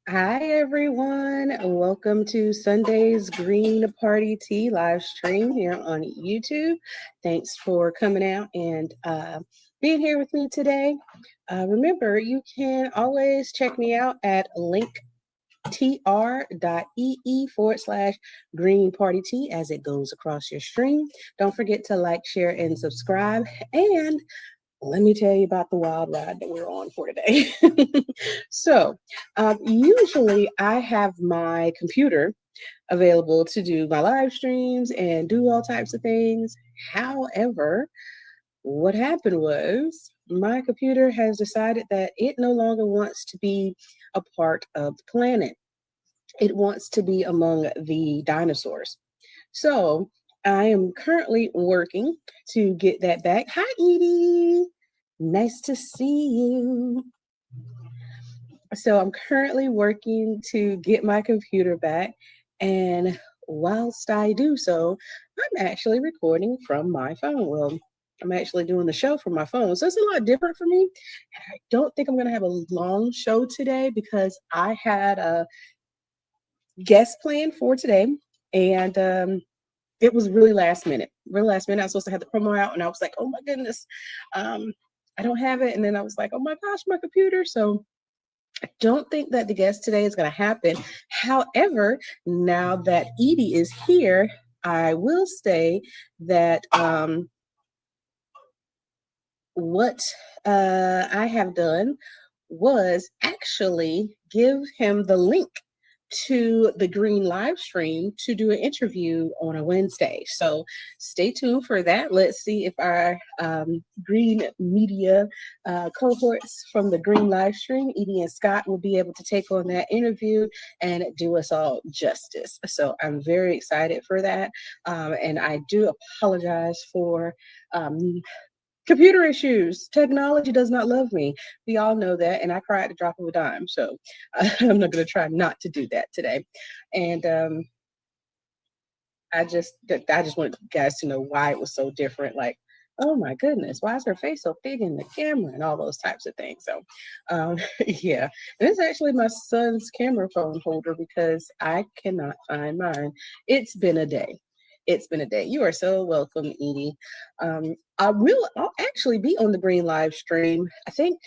Hi, everyone. Welcome to Sunday's Green Party Tea live stream here on YouTube. Thanks for coming out and being here with me today. Remember, you can always check me out at linktr.ee/ Green Party Tea as it goes across your stream. Don't forget to like, share, and subscribe. And let me tell you about the wild ride that we're on for today. Usually I have my computer available to do my live streams and do all types of things. However, what happened was my computer has decided that it no longer wants to be a part of the planet. It wants to be among the dinosaurs. So I am currently working to get that back. Hi, Edie. Nice to see you. So I'm currently working to get my computer back. And whilst I do so, I'm actually recording from my phone. Well, I'm actually doing the show from my phone. So it's a lot different for me. I don't think I'm going to have a long show today because I had a guest plan for today. And it was really last minute. Real last minute. I was supposed to have the promo out, and I was like, "Oh my goodness, I don't have it." And then I was like, "Oh my gosh, my computer!" So I don't think that the guest today is going to happen. However, now that Edie is here, I will say that what I have done was actually give him the link to the Green live stream to do an interview on a Wednesday. So stay tuned for that. Let's see if our Green Media cohorts from the Green live stream, Edie and Scott, will be able to take on that interview and do us all justice. So I'm very excited for that. And I do apologize for computer issues. Technology does not love me. We all know that, and I cry at the drop of a dime. So I'm not going to try not to do that today. And I just wanted you guys to know why it was so different. Like, oh my goodness, why is her face so big in the camera and all those types of things. So yeah, and it's actually my son's camera phone holder because I cannot find mine. It's been a day. It's been a day. You are so welcome, Edie. I'll actually be on the Green live stream. I think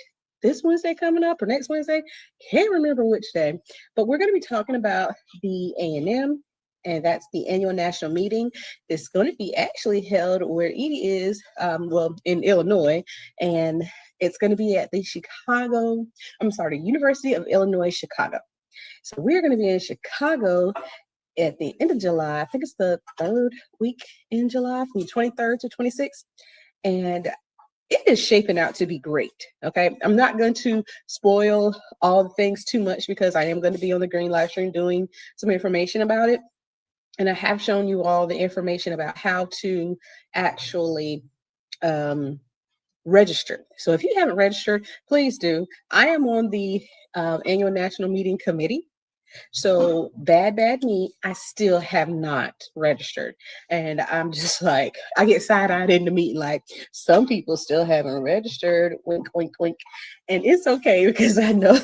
this Wednesday coming up or next Wednesday. Can't remember which day, but we're going to be talking about the A&M, and that's the annual national meeting. It's going to be actually held where Edie is, well, in Illinois, and it's going to be at the University of Illinois, Chicago. So we're going to be in Chicago at the end of July. I think it's the third week in July, from the 23rd to 26th. And it is shaping out to be great. Okay. I'm not going to spoil all the things too much because I am going to be on the Green live stream doing some information about it. And I have shown you all the information about how to actually register. So if you haven't registered, please do. I am on the annual national meeting committee. So bad me, I still have not registered. And I'm just like, I get side-eyed in the meeting, like some people still haven't registered, wink, wink, wink. And it's okay because I know,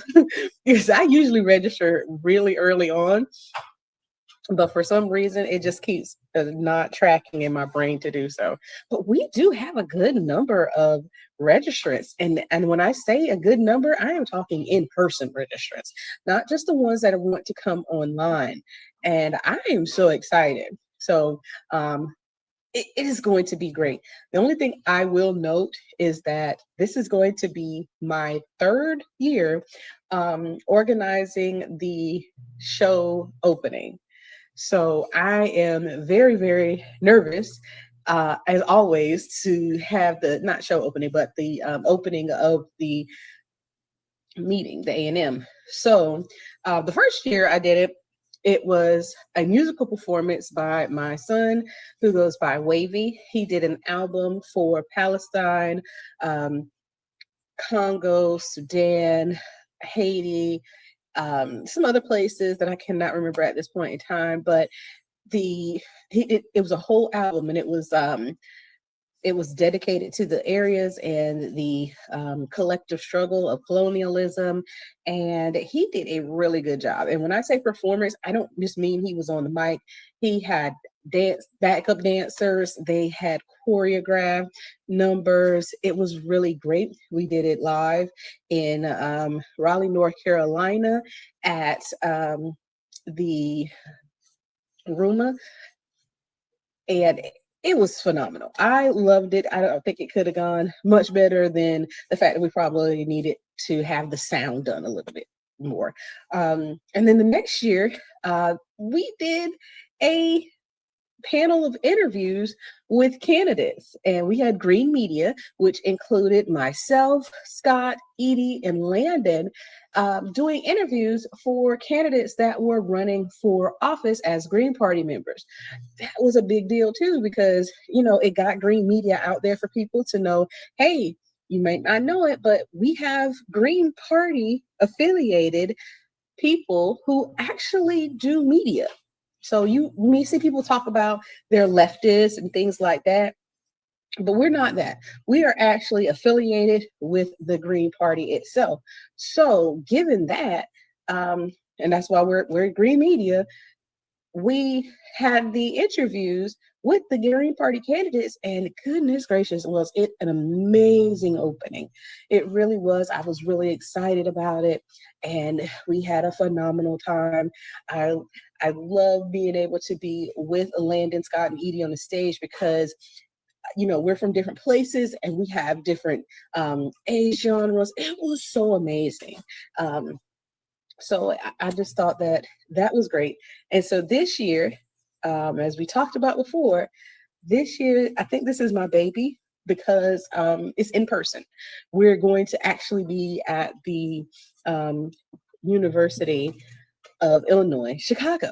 because I usually register really early on, but for some reason it just keeps not tracking in my brain to do so. But we do have a good number of registrants, and when I say a good number, I am talking in-person registrants, not just the ones that want to come online. And I am so excited. So it is going to be great. The only thing I will note is that this is going to be my third year organizing the show opening. So I am very, very nervous, as always, to have the not show opening, but the opening of the meeting, the A&M. So the first year I did it, it was a musical performance by my son, who goes by Wavy. He did an album for Palestine, Congo, Sudan, Haiti, some other places that I cannot remember at this point in time, but it was a whole album, and it was it was dedicated to the areas and the collective struggle of colonialism. And he did a really good job. And when I say performance, I don't just mean he was on the mic. He had backup dancers. They had choreographed numbers. It was really great. We did it live in Raleigh, North Carolina at the Ruma, and it was phenomenal. I loved it. I don't think it could have gone much better than the fact that we probably needed to have the sound done a little bit more. And then the next year, we did a panel of interviews with candidates, and we had Green Media, which included myself, Scott, Edie, and Landon, doing interviews for candidates that were running for office as Green Party members. That was a big deal too, because it got Green Media out there for people to know, hey, you might not know it, but we have Green Party affiliated people who actually do media. So you may see people talk about they're leftists and things like that, but we're not that. We are actually affiliated with the Green Party itself. So given that, and that's why we're Green Media, we had the interviews with the Green Party candidates, and goodness gracious, was it an amazing opening. It really was. I was really excited about it, and we had a phenomenal time. I love being able to be with Landon, Scott, and Edie on the stage because we're from different places and we have different age genres. It was so amazing. So I just thought that was great. And so this year, as we talked about before, this year, I think this is my baby because it's in person. We're going to actually be at the University of Illinois, Chicago.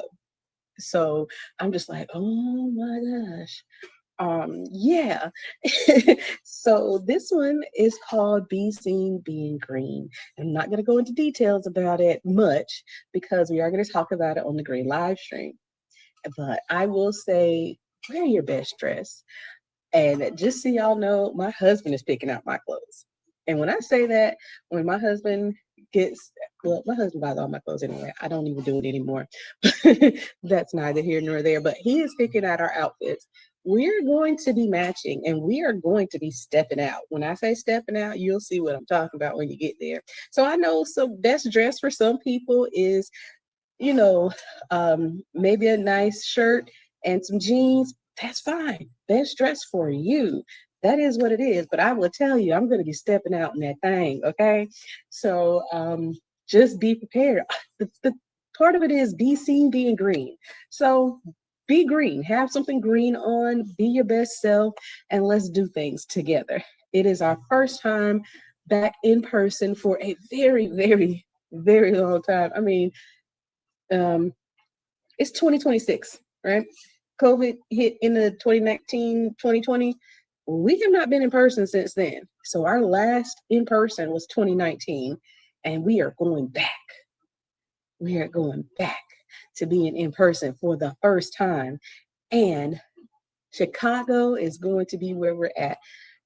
So I'm just like, oh my gosh. Yeah. So this one is called Be Seen Being Green. I'm not going to go into details about it much because we are going to talk about it on the Green live stream. But I will say, wear your best dress. And just so y'all know, my husband is picking out my clothes. And when I say that, when my husband my husband buys all my clothes anyway. I don't even do it anymore. That's neither here nor there. But he is picking out our outfits. We're going to be matching and we are going to be stepping out. When I say stepping out, you'll see what I'm talking about when you get there. So I know some best dress for some people is, maybe a nice shirt and some jeans. That's fine. Best dress for you. That is what it is. But I will tell you, I'm going to be stepping out in that thing. Okay. So just be prepared. The part of it is be seen being green. So be green. Have something green on. Be your best self. And let's do things together. It is our first time back in person for a very, very, very long time. I mean, it's 2026, right? COVID hit in the 2019, 2020. We have not been in person since then. So our last in person was 2019, and we are going back. We are going back to being in person for the first time. And Chicago is going to be where we're at.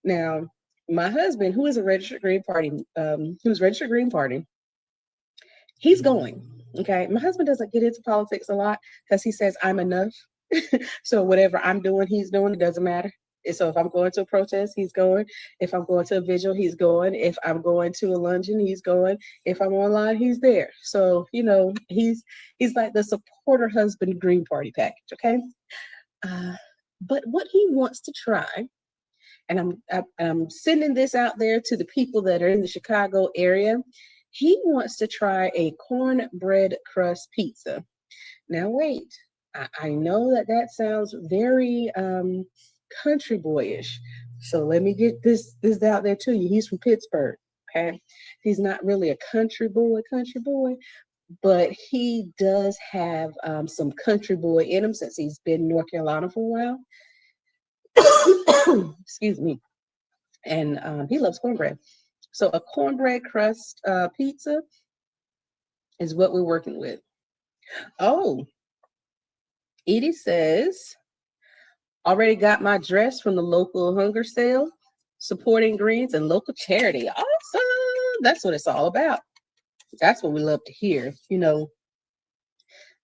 Now, my husband, who is a registered Green Party, who's registered Green Party, he's going. Okay. My husband doesn't get into politics a lot because he says I'm enough. So whatever I'm doing, he's doing. It doesn't matter. So if I'm going to a protest, he's going. If I'm going to a vigil, he's going. If I'm going to a luncheon, he's going. If I'm online, he's there. So he's like the supporter husband Green Party package. Okay. But what he wants to try, and I'm sending this out there to the people that are in the Chicago area. He wants to try a cornbread crust pizza. Now, wait, I know that sounds very country boyish. So let me get this out there to you. He's from Pittsburgh, okay? He's not really a country boy, but he does have some country boy in him since he's been in North Carolina for a while. Excuse me. And he loves cornbread. So a cornbread crust pizza is what we're working with. Oh, Edie says, Already got my dress from the local hunger sale, supporting greens and local charity. Awesome. That's what it's all about. That's what we love to hear.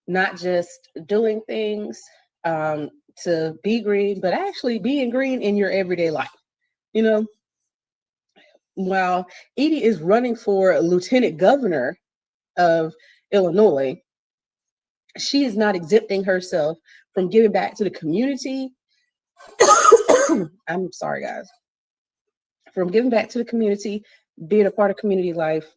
Not just doing things um, to be green, but actually being green in your everyday life. You know, while Edie is running for lieutenant governor of Illinois, she is not exempting herself from giving back to the community. I'm sorry, guys. From giving back to the community, being a part of community life,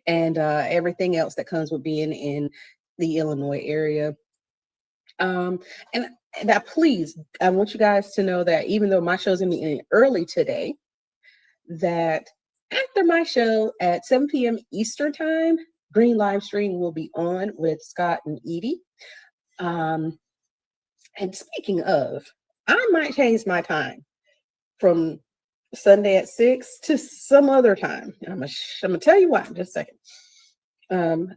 and everything else that comes with being in the Illinois area. Um, and that, please, I want you guys to know that even though my show's gonna be early today, that after my show at 7 p.m. Eastern time, Green Live Stream will be on with Scott and Edie. And speaking of, I might change my time from Sunday at 6 to some other time. I'm gonna tell you why in just a second.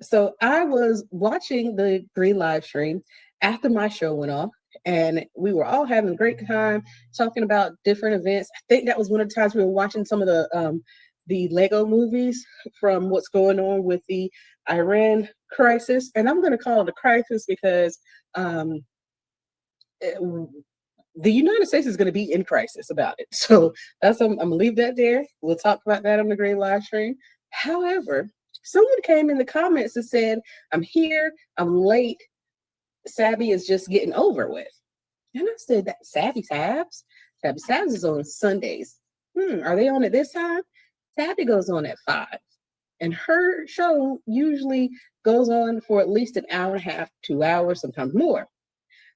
So I was watching the Green live stream after my show went off, and we were all having a great time talking about different events. I think that was one of the times we were watching some of the Lego movies from what's going on with the Iran crisis, and I'm going to call it a crisis because um, the United States is going to be in crisis about it. So I'm going to leave that there. We'll talk about that on the Green live stream. However, someone came in the comments and said, I'm here, I'm late, Sabby is just getting over with. And I said, that Sabby Sabs? Sabby Sabs is on Sundays. Are they on at this time? Sabby goes on at 5. And her show usually goes on for at least an hour and a half, 2 hours, sometimes more.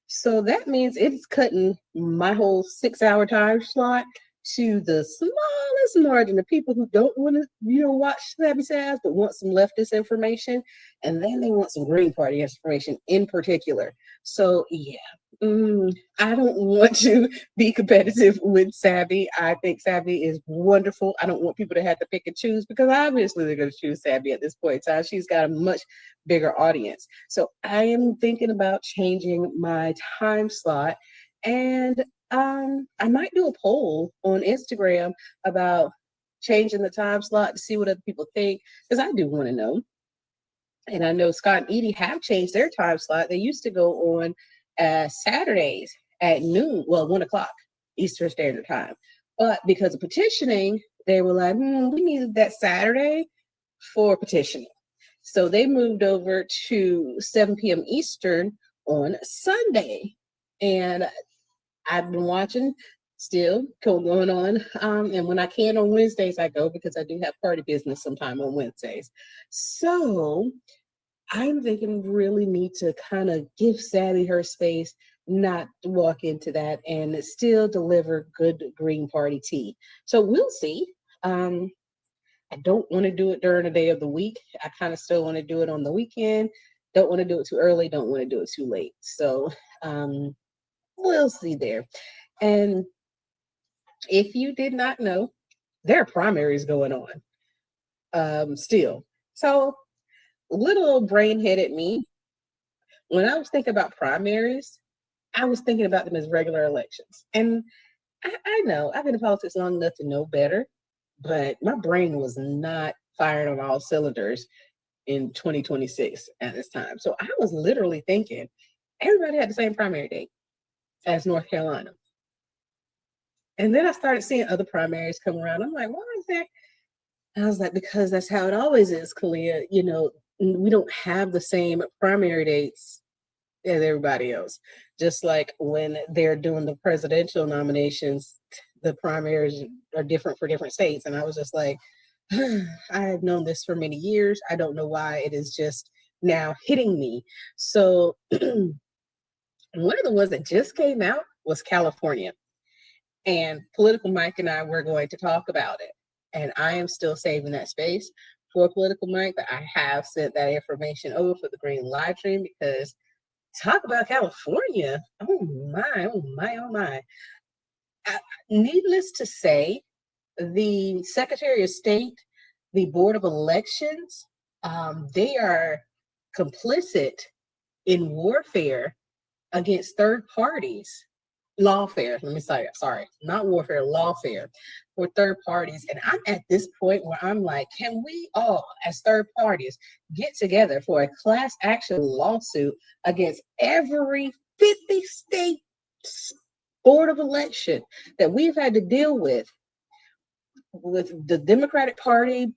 So that means it's cutting my whole 6-hour time slot to the smallest margin of people who don't want to, watch Savvy Sass, but want some leftist information, and then they want some Green Party information in particular. So yeah, I don't want to be competitive with Savvy. I think Savvy is wonderful. I don't want people to have to pick and choose because obviously they're going to choose Savvy at this point in time. She's got a much bigger audience. So I am thinking about changing my time slot, and I might do a poll on Instagram about changing the time slot to see what other people think, because I do want to know. And I know Scott and Edie have changed their time slot. They used to go on Saturdays at noon, 1 o'clock Eastern Standard Time. But because of petitioning, they were like, we needed that Saturday for petitioning. So they moved over to 7 p.m. Eastern on Sunday. And I've been watching, still going on. And when I can on Wednesdays, I go because I do have party business sometime on Wednesdays. So I'm thinking really need to kind of give Sally her space, not walk into that, and still deliver good Green Party tea. So we'll see. I don't want to do it during the day of the week. I kind of still want to do it on the weekend. Don't want to do it too early. Don't want to do it too late. So we'll see there. And if you did not know, there are primaries going on still. So little brain-headed me, when I was thinking about primaries, I was thinking about them as regular elections. And I know I've been in politics long enough to know better, but my brain was not firing on all cylinders in 2026 at this time. So I was literally thinking everybody had the same primary date as North Carolina. And then I started seeing other primaries come around. I'm like, why is that? I was like, because that's how it always is, Kalia. We don't have the same primary dates as everybody else. Just like when they're doing the presidential nominations, the primaries are different for different states. And I was just like, I have known this for many years. I don't know why it is just now hitting me. So one of the ones that just came out was California. And Political Mike and I were going to talk about it. And I am still saving that space for Political Mike, but I have sent that information over for the Green live stream because talk about California. Oh my, oh my, oh my. Needless to say, the Secretary of State, the Board of Elections, they are complicit in warfare against third parties lawfare. Let me say, sorry, not warfare, lawfare for third parties. And I'm at this point where I'm like, can we all, as third parties, get together for a class action lawsuit against every 50 state board of election that we've had to deal with the Democratic Party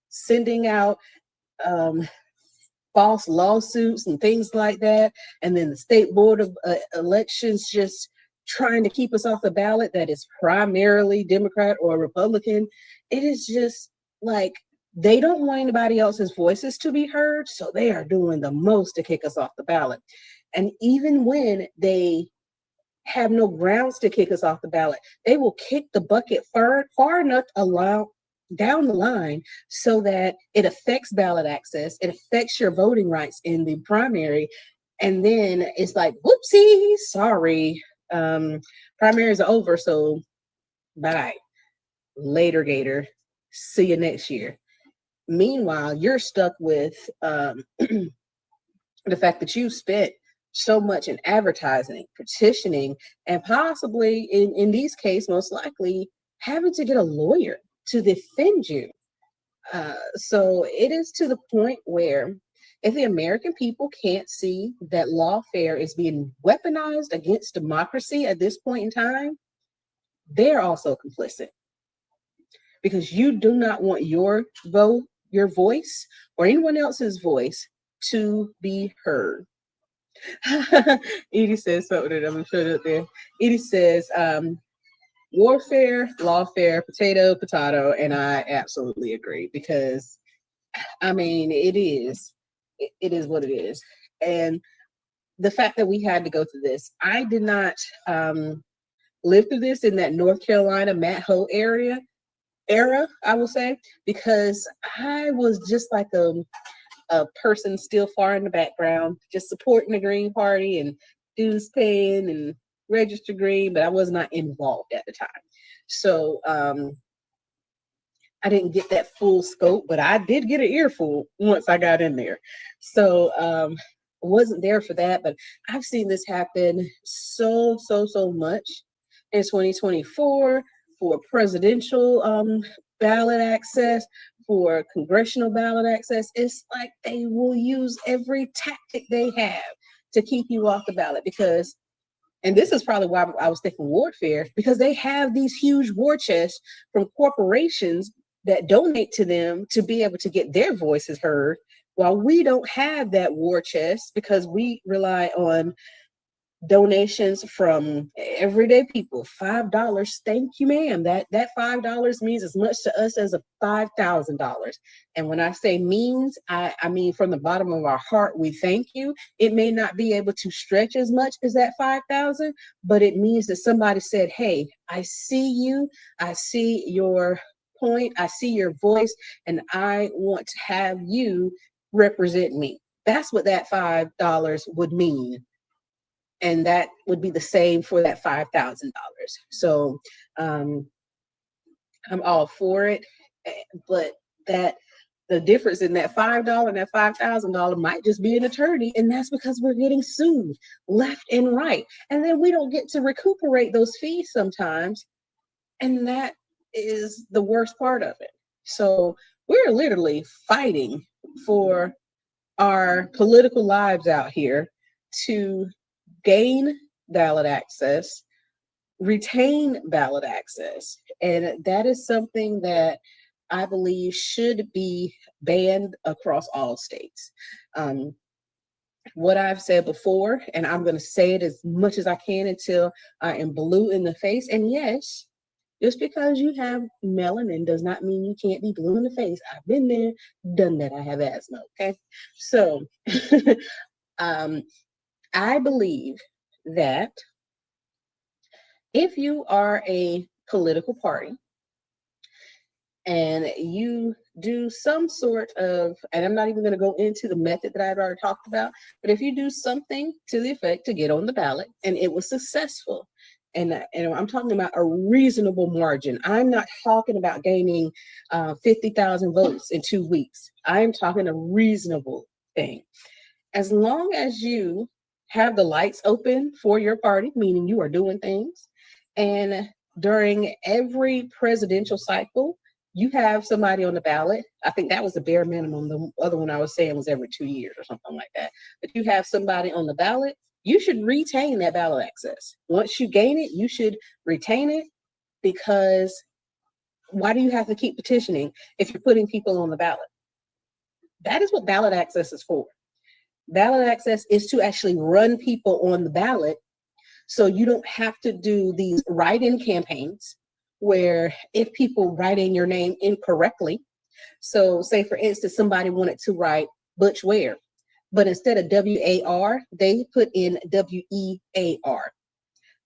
sending out um, false lawsuits and things like that, and then the state board of elections just trying to keep us off the ballot that is primarily Democrat or Republican. It is just like they don't want anybody else's voices to be heard, so they are doing the most to kick us off the ballot. And even when they have no grounds to kick us off the ballot, they will kick the bucket far enough down the line so that it affects ballot access, it affects your voting rights in the primary, and then it's like, whoopsie, sorry, primaries are over, so bye, later gator, see you next year. Meanwhile, you're stuck with the fact that you spent so much in advertising, petitioning, and possibly in these cases, most likely having to get a lawyer to defend you. So it is to the point where if the American people can't see that lawfare is being weaponized against democracy at this point in time, they're also complicit because you do not want your vote, your voice, or anyone else's voice to be heard. Edie says something that I'm going to show it up there. Edie says, warfare, lawfare, potato, and I absolutely agree because, I mean, it is what it is. And the fact that we had to go through this, I did not live through this in that North Carolina, Matt Ho era, I will say, because I was just like a person still far in the background, just supporting the Green Party and dues paying and register green, but I was not involved at the time. So I didn't get that full scope, but I did get an earful once I got in there. So wasn't there for that, but I've seen this happen so much in 2024 for presidential ballot access, for congressional ballot access. It's like they will use every tactic they have to keep you off the ballot because, and this is probably why I was thinking warfare, because they have these huge war chests from corporations that donate to them to be able to get their voices heard, while we don't have that war chest because we rely on donations from everyday people. $5, thank you, ma'am. That $5 means as much to us as a $5,000. And when I say means, I mean from the bottom of our heart, we thank you. It may not be able to stretch as much as that 5,000, but it means that somebody said, "Hey, I see you. I see your point. I see your voice, and I want to have you represent me." That's what that $5 would mean. And that would be the same for that $5,000. So I'm all for it, but that the difference in that $5 and that $5,000 might just be an attorney, and that's because we're getting sued left and right, and then we don't get to recuperate those fees sometimes, and that is the worst part of it. So we're literally fighting for our political lives out here to gain ballot access, retain ballot access. And that is something that I believe should be banned across all states. What I've said before, and I'm going to say it as much as I can until I am blue in the face. And yes, just because you have melanin does not mean you can't be blue in the face. I've been there, done that. I have asthma, okay? So I believe that if you are a political party and you do some sort of, and I'm not even going to go into the method that I've already talked about, but if you do something to the effect to get on the ballot and it was successful, and I'm talking about a reasonable margin. I'm not talking about gaining 50,000 votes in 2 weeks. I'm talking a reasonable thing. As long as you have the lights open for your party, meaning you are doing things. And during every presidential cycle, you have somebody on the ballot. I think that was the bare minimum. The other one I was saying was every 2 years or something like that. But you have somebody on the ballot, you should retain that ballot access. Once you gain it, you should retain it, because why do you have to keep petitioning if you're putting people on the ballot? That is what ballot access is for. Ballot access is to actually run people on the ballot, so you don't have to do these write-in campaigns where if people write in your name incorrectly, so say for instance, somebody wanted to write Butch Ware, but instead of W-A-R, they put in W-E-A-R.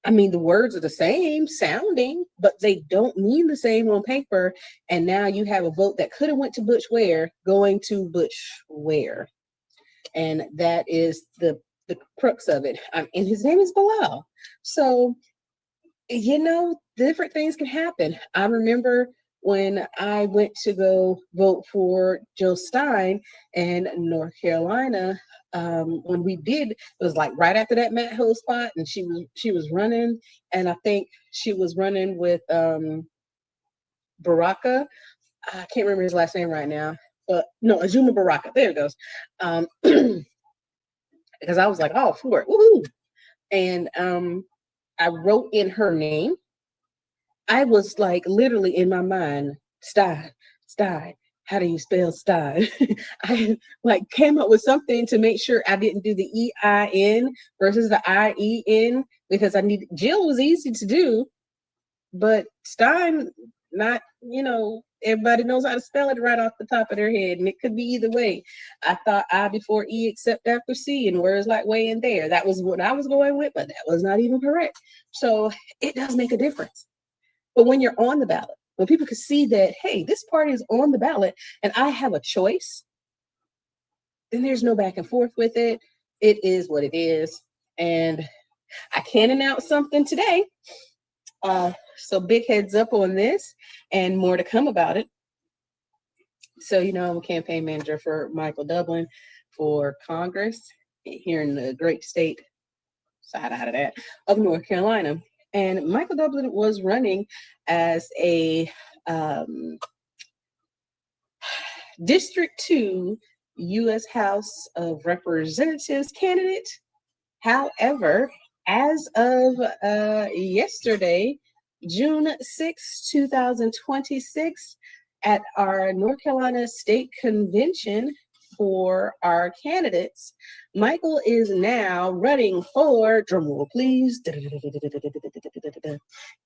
I mean, the words are the same sounding, but they don't mean the same on paper. And now you have a vote that could have went to Butch Ware going to Butch Ware. And that is the crux of it. And his name is Bilal. So, different things can happen. I remember when I went to go vote for Jill Stein in North Carolina, when we did, it was like right after that Matt Hill spot, and she was running, and I think she was running with Baraka. I can't remember his last name right now, but no, Azuma Baraka. There it goes. Because I was like, oh, for it, woohoo! And I wrote in her name. I was like literally in my mind, Stein. How do you spell Stein? I like came up with something to make sure I didn't do the E-I-N versus the I-E-N, because I need Jill was easy to do, but Stein, not, everybody knows how to spell it right off the top of their head, and it could be either way. I thought I before E except after C, and words like way in there. That was what I was going with, but that was not even correct. So it does make a difference. But when you're on the ballot, when people can see that, hey, this party is on the ballot and I have a choice, then there's no back and forth with it. It is what it is. And I can announce something today. So big heads up on this, and more to come about it. So, I'm a campaign manager for Michael Dublin for Congress here in the great state side out of that of North Carolina. And Michael Dublin was running as a District 2 U.S. House of Representatives candidate. However, as of yesterday, June 6, 2026, at our North Carolina State Convention for our candidates, Michael is now running for, drumroll please,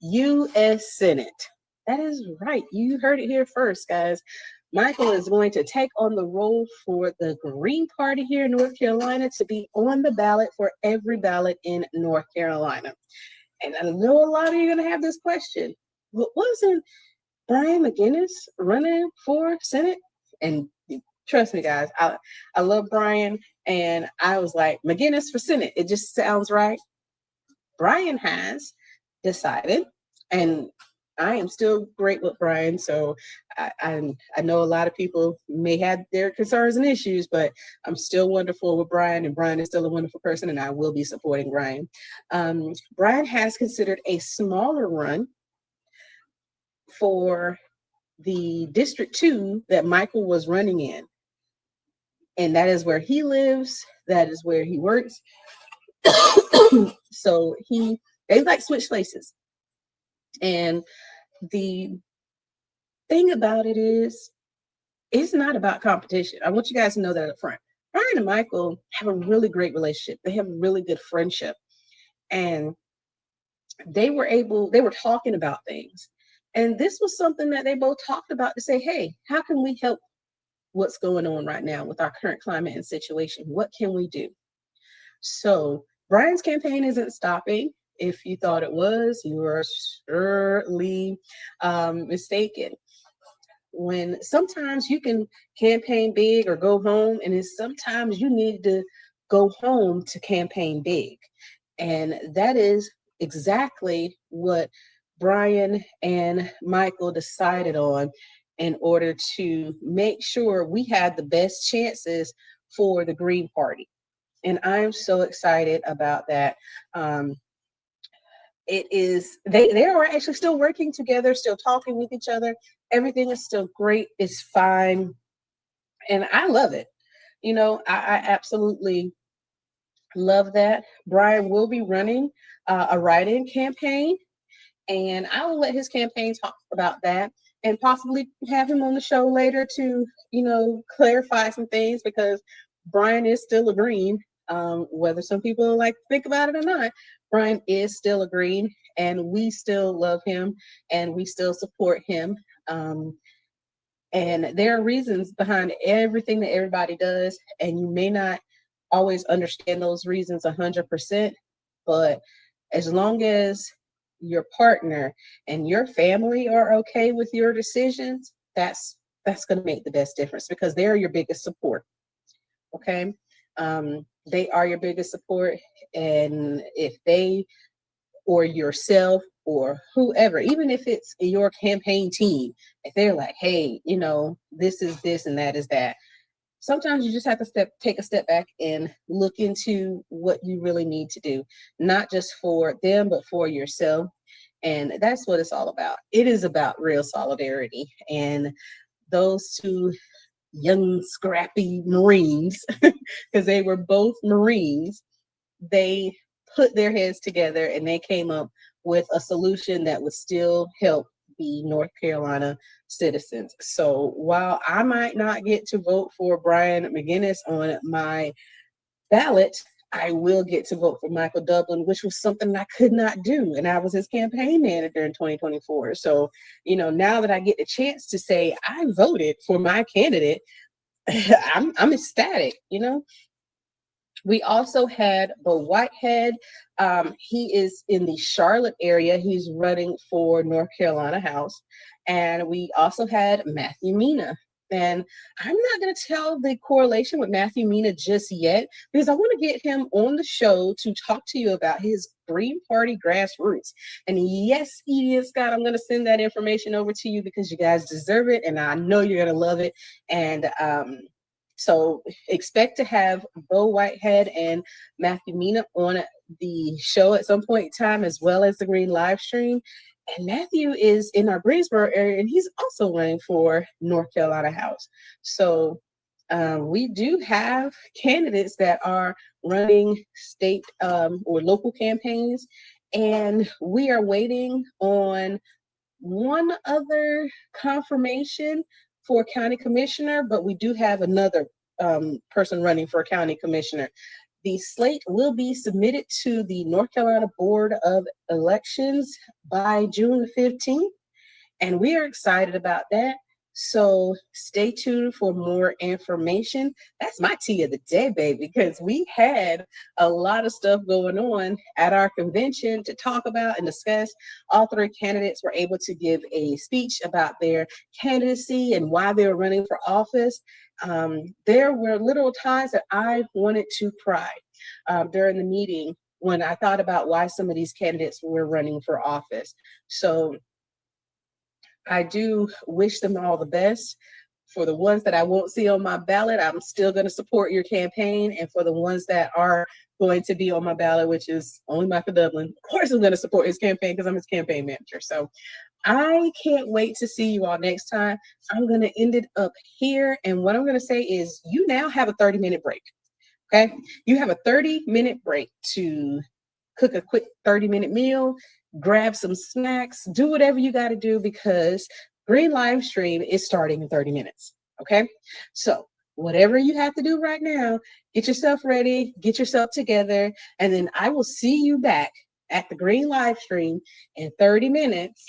U.S. Senate. That is right. You heard it here first, guys. Michael is going to take on the role for the Green Party here in North Carolina to be on the ballot for every ballot in North Carolina. And I know a lot of you are going to have this question. But wasn't Brian McGinnis running for Senate? And trust me, guys, I love Brian. And I was like, McGinnis for Senate. It just sounds right. Brian has decided, and I am still great with Brian, so I know a lot of people may have their concerns and issues, but I'm still wonderful with Brian, and Brian is still a wonderful person, and I will be supporting Brian. Brian has considered a smaller run for the District 2 that Michael was running in, and that is where he lives, that is where he works. So they like switch places. And the thing about it is, it's not about competition. I want you guys to know that up front. Brian and Michael have a really great relationship. They have a really good friendship. And they were talking about things. And this was something that they both talked about to say, hey, how can we help what's going on right now with our current climate and situation? What can we do? So Brian's campaign isn't stopping. If you thought it was, you are surely mistaken. When sometimes you can campaign big or go home, and sometimes you need to go home to campaign big. And that is exactly what Brian and Michael decided on in order to make sure we had the best chances for the Green Party. And I'm so excited about that. Um, it is they are actually still working together, still talking with each other. Everything is still great. It's fine, and I love it. I absolutely love that. Brian will be running a write-in campaign, and I will let his campaign talk about that and possibly have him on the show later to, clarify some things because Brian is still a green. Whether some people like think about it or not, Brian is still a green, and we still love him and we still support him. Um, and there are reasons behind everything that everybody does, and you may not always understand those reasons 100%, but as long as your partner and your family are okay with your decisions, that's going to make the best difference because they're your biggest support. Okay. They are your biggest support. And if they or yourself or whoever, even if it's your campaign team, if they're like, hey, this is this and that is that, sometimes you just have to take a step back and look into what you really need to do, not just for them, but for yourself. And that's what it's all about. It is about real solidarity. And those two young, scrappy Marines, because they were both Marines, they put their heads together and they came up with a solution that would still help the North Carolina citizens. So while I might not get to vote for Brian McGinnis on my ballot, I will get to vote for Michael Dublin, which was something I could not do. And I was his campaign manager in 2024. So, now that I get the chance to say I voted for my candidate, I'm ecstatic. We also had Bo Whitehead. He is in the Charlotte area. He's running for North Carolina House. And we also had Matthew Mina. And I'm not going to tell the correlation with Matthew Mina just yet because I want to get him on the show to talk to you about his Green Party grassroots. And yes, Edie Scott, I'm going to send that information over to you because you guys deserve it. And I know you're going to love it. And so expect to have Bo Whitehead and Matthew Mina on the show at some point in time, as well as the Green live stream. And Matthew is in our Greensboro area, and he's also running for North Carolina House. So we do have candidates that are running state or local campaigns, and we are waiting on one other confirmation for county commissioner, but we do have another person running for county commissioner. The slate will be submitted to the North Carolina Board of Elections by June 15th, and we are excited about that. So stay tuned for more information. That's my tea of the day, baby, because we had a lot of stuff going on at our convention to talk about and discuss. All three candidates were able to give a speech about their candidacy and why they were running for office. There were literal times that I wanted to cry during the meeting when I thought about why some of these candidates were running for office. So I do wish them all the best. For the ones that I won't see on my ballot, I'm still going to support your campaign. And for the ones that are going to be on my ballot, which is only Michael Dublin, of course I'm going to support his campaign because I'm his campaign manager. So I can't wait to see you all next time. I'm going to end it up here. And what I'm going to say is you now have a 30-minute break. Okay? You have a 30-minute break to cook a quick 30-minute meal, grab some snacks, do whatever you got to do because Green live stream is starting in 30 minutes. Okay. So whatever you have to do right now, get yourself ready, get yourself together, and then I will see you back at the Green live stream in 30 minutes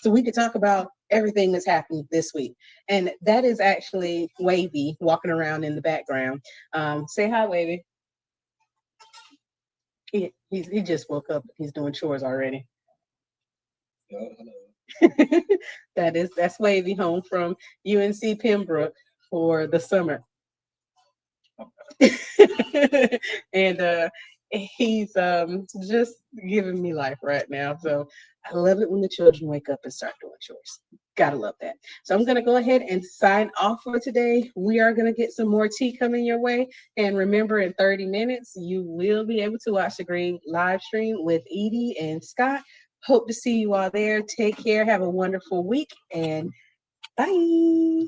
so we can talk about everything that's happened this week. And that is actually Wavy walking around in the background. Say hi, Wavy. He just woke up. He's doing chores already. That's Wavy home from UNC Pembroke for the summer. And he's just giving me life right now. So I love it when the children wake up and start doing chores. Gotta love that. So I'm gonna go ahead and sign off for today. We are gonna get some more tea coming your way. And remember, in 30 minutes, you will be able to watch the Green live stream with Edie and Scott. Hope to see you all there. Take care. Have a wonderful week and bye.